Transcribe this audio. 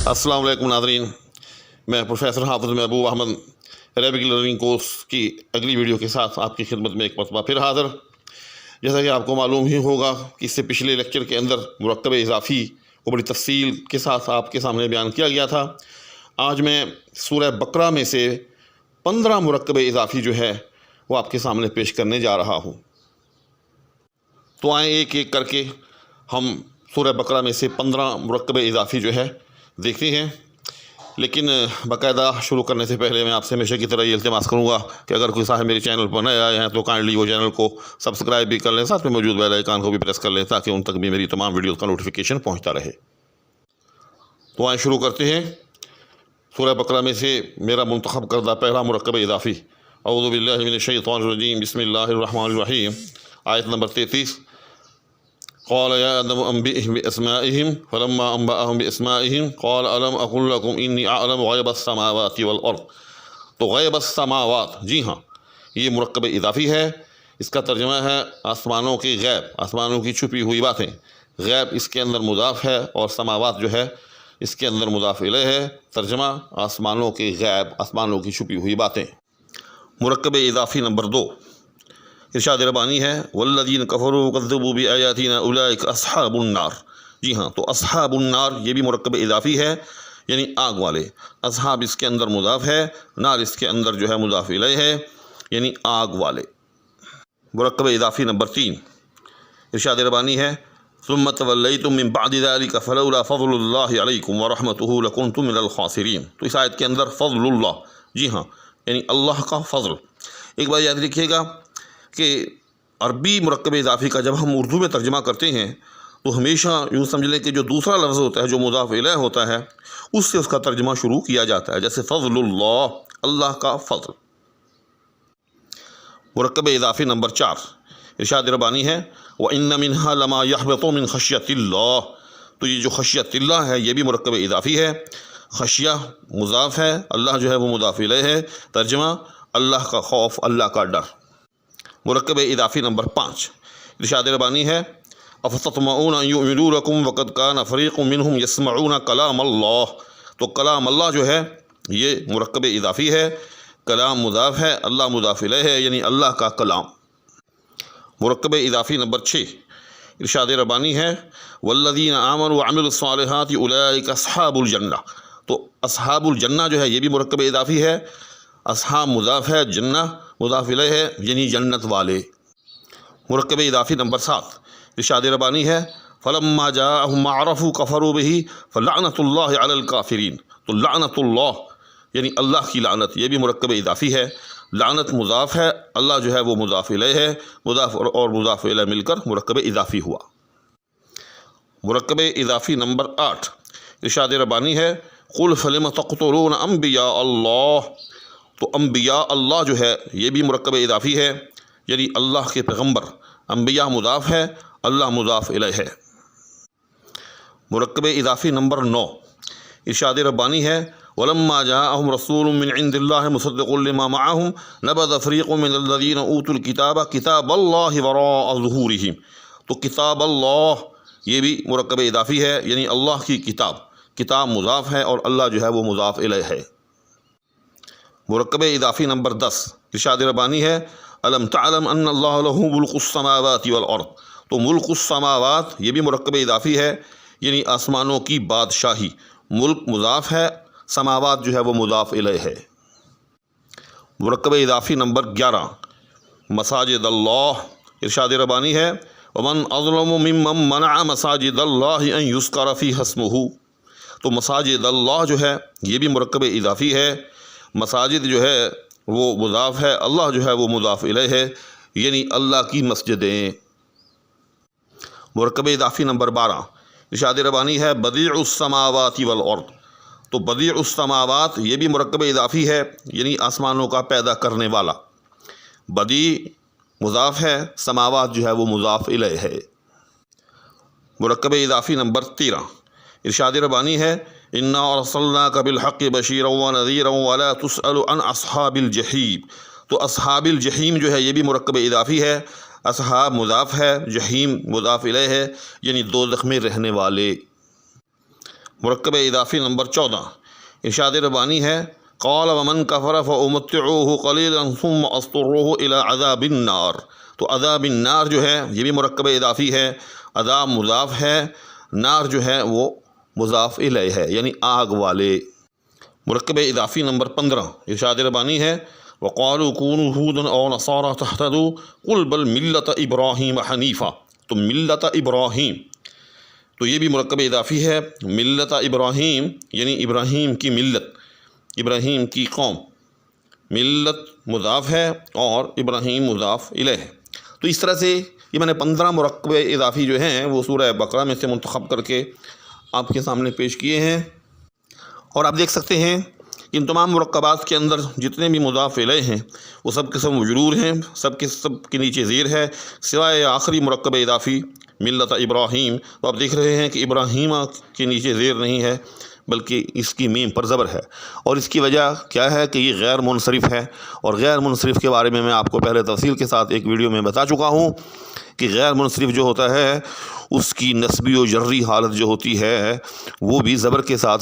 السلام علیکم ناظرین، میں پروفیسر حافظ محبوب احمد عربک لرننگ کورس کی اگلی ویڈیو کے ساتھ آپ کی خدمت میں ایک مرتبہ پھر حاضر۔ جیسا کہ آپ کو معلوم ہی ہوگا کہ اس سے پچھلے لیکچر کے اندر مرکب اضافی کو بڑی تفصیل کے ساتھ آپ کے سامنے بیان کیا گیا تھا۔ آج میں سورہ بقرہ میں سے 15 مرکب اضافی جو ہے وہ آپ کے سامنے پیش کرنے جا رہا ہوں۔ تو آئیں ایک ایک کر کے ہم سورہ بقرہ میں سے 15 مرکب اضافی جو ہے دیکھتے ہیں، لیکن باقاعدہ شروع کرنے سے پہلے میں آپ سے ہمیشہ کی طرح یہ التماس کروں گا کہ اگر کوئی صاحب میرے چینل پر نئے آئے ہیں تو کائنڈلی وہ چینل کو سبسکرائب بھی کر لیں، ساتھ میں موجود بیل آئیکن کو بھی پریس کر لیں تاکہ ان تک بھی میری تمام ویڈیوز کا نوٹیفیکیشن پہنچتا رہے۔ تو آئیں شروع کرتے ہیں سورہ بقرہ میں سے میرا منتخب کردہ پہلا مرکب اضافی۔ اعوذ باللہ من الشیطان الرجیم، بسم اللہ الرحمن الرحیم، آیت نمبر 33۔ قال يا آدم أنبئهم بأسمائهم فلما أنبأهم بأسمائهم قال ألم أقل لكم إني أعلم غيب السماوات والأرض۔ تو غیب السماوات، جی ہاں، یہ مرکب اضافی ہے۔ اس کا ترجمہ ہے آسمانوں کی غیب، آسمانوں کی چھپی ہوئی باتیں۔ غیب اس کے اندر مضاف ہے اور سماوات جو ہے اس کے اندر مضاف الیہ ہے۔ ترجمہ آسمانوں کی غیب، آسمانوں کی چھپی ہوئی باتیں۔ مرکب اضافی نمبر 2، ارشاد ربانی ہے والذین کفروا وکذبوا بآیاتنا اولئک اصحاب النار۔ جی ہاں، تو اصحاب النار یہ بھی مرکب اضافی ہے، یعنی آگ والے۔ اصحاب اس کے اندر مضاف ہے، نار اس کے اندر جو ہے مضاف الیہ ہے، یعنی آگ والے۔ مرکب اضافی نمبر 3، ارشاد ربانی ہے ثم تولیتم من بعد ذلک فلولا فضل اللہ علیکم ورحمتہ لکنتم من الخاسرین۔ تو اس آیت کے اندر فضل اللہ، جی ہاں، یعنی اللہ کا فضل۔ ایک بات یاد رکھیے گا کہ عربی مرکب اضافی کا جب ہم اردو میں ترجمہ کرتے ہیں تو ہمیشہ یوں سمجھ لیں کہ جو دوسرا لفظ ہوتا ہے جو مضاف الیہ ہوتا ہے اس سے اس کا ترجمہ شروع کیا جاتا ہے، جیسے فضل اللہ، اللہ کا فضل۔ مرکب اضافی نمبر 4، ارشاد ربانی ہے وَإِنَّ مِنْهَا لَمَا يَحْبِطُ مِنْ خَشْيَةِ اللَّهِ۔ تو یہ جو خشیت اللہ ہے یہ بھی مرکب اضافی ہے۔ خشیہ مضاف ہے، اللہ جو ہے وہ مضاف الیہ ہے۔ ترجمہ اللہ کا خوف، اللہ کا ڈر۔ مرکب اضافی نمبر 5، ارشاد ربانی ہے افتطمعون ان یؤمنوا لکم وقد کان فریق منہم یسمعون کلام اللہ۔ تو کلام اللہ جو ہے یہ مرکب اضافی ہے، کلام مضاف ہے، اللہ مضاف الیہ ہے، یعنی اللہ کا کلام۔ مرکب اضافی نمبر 6، ارشاد ربانی ہے والذین آمنوا وعملوا الصالحات اولئک اصحاب الجنہ۔ تو اصحاب الجنہ جو ہے یہ بھی مرکب اضافی ہے، اصحاب مضاف ہے، جنہ مضاف الیہ ہے، یعنی جنت والے۔ مرکب اضافی نمبر 7، ارشاد ربانی ہے فلما جاءهم ما عرفوا كفروا به فلعنۃ اللہ علی الکافرین۔ تو لعنت اللہ یعنی اللہ کی لعنت یہ بھی مرکب اضافی ہے۔ لعنت مضاف ہے، اللہ جو ہے وہ مضاف الیہ ہے، مضاف اور مضاف الیہ مل کر مرکب اضافی ہوا۔ مرکب اضافی نمبر 8، ارشاد ربانی ہے قل فلم تقتلون انبیاء اللہ۔ تو انبیاء اللہ جو ہے یہ بھی مرکب اضافی ہے، یعنی اللہ کے پیغمبر۔ انبیاء مضاف ہے، اللہ مضاف الیہ ہے۔ مرکب اضافی نمبر 9، ارشاد ربانی ہے وَلَمَّا جَاءَهُمْ رَسُولٌ مِّنْ عِندِ اللَّهِ مُصَدِّقٌ لِّمَا مَعَهُمْ نَبَذَ فَرِيقٌ مِّنَ الَّذِينَ أُوتُوا الْكِتَابَ كِتَابَ اللَّهِ وَرَاءَ ظُهُورِهِمْ۔ تو کتاب اللہ یہ بھی مرکب اضافی ہے، یعنی اللہ کی کتاب۔ کتاب مضاف ہے اور اللہ جو ہے وہ مضاف الیہ ہے۔ مرکب اضافی نمبر 10، ارشاد ربانی ہے الم تعلم ان اللہ لہ ملک السماوات والارض۔ تو ملک السماوات یہ بھی مرکب اضافی ہے، یعنی آسمانوں کی بادشاہی۔ ملک مضاف ہے، سماوات جو ہے وہ مضاف الیہ ہے۔ مرکب اضافی نمبر 11، مساجد اللہ، ارشاد ربانی ہے ومن اظلم ممن منع مساجد اللہ ان یذکر فیہا اسمہ۔ تو مساجد اللہ جو ہے یہ بھی مرکب اضافی ہے۔ مساجد جو ہے وہ مضاف ہے، اللہ جو ہے وہ مضاف الیہ ہے، یعنی اللہ کی مسجدیں۔ مرکب اضافی نمبر 12، ارشاد ربانی ہے بدیع السماوات والارض۔ تو بدیع السماوات یہ بھی مرکب اضافی ہے، یعنی آسمانوں کا پیدا کرنے والا۔ بدیع مضاف ہے، سماوات جو ہے وہ مضاف الیہ ہے۔ مرکب اضافی نمبر 13، ارشاد ربانی ہے انا ارسلناک بالحق بشیرا ونذیرا ولا تسأل عن اصحاب الجحیم۔ تو اصحاب الجحیم جو ہے یہ بھی مرکب اضافی ہے، اصحاب مضاف ہے، جحیم مضاف الیہ ہے، یعنی دوزخ میں رہنے والے۔ مرکب اضافی نمبر 14، ارشاد ربانی ہے قال ومن کفر فأمتعوه قلیلا ثم اضطره الى عذاب النار۔ تو عذاب النار جو ہے یہ بھی مرکب اضافی ہے، عذاب مضاف ہے، نار جو ہے وہ مضاف الیہ ہے یعنی آگ والے۔ مرکب اضافی نمبر 15، ارشاد ربانی ہے وقالوا كونوا هودا او نصارى تهتدوا قل بل ملت ابراہیم حنیفا۔ تو ملت ابراہیم تو یہ بھی مرکب اضافی ہے، ملت ابراہیم یعنی ابراہیم کی ملت، ابراہیم کی قوم، ملت مضاف ہے اور ابراہیم مضاف الیہ ہے۔ تو اس طرح سے یہ میں نے 15 مرکب اضافی جو ہیں وہ سورہ بقرہ میں سے منتخب کر کے آپ کے سامنے پیش کیے ہیں، اور آپ دیکھ سکتے ہیں ان تمام مرکبات کے اندر جتنے بھی مضاف الیہ ہیں وہ سب کے سب مجرور ہیں، سب کے نیچے زیر ہے، سوائے آخری مرکب اضافی ملت ابراہیم۔ تو آپ دیکھ رہے ہیں کہ ابراہیمہ کے نیچے زیر نہیں ہے بلکہ اس کی میم پر زبر ہے، اور اس کی وجہ کیا ہے کہ یہ غیر منصرف ہے، اور غیر منصرف کے بارے میں آپ کو پہلے تفصیل کے ساتھ ایک ویڈیو میں بتا چکا ہوں کہ غیر منصرف جو ہوتا ہے اس کی نسبی و جری حالت جو ہوتی ہے وہ بھی زبر کے ساتھ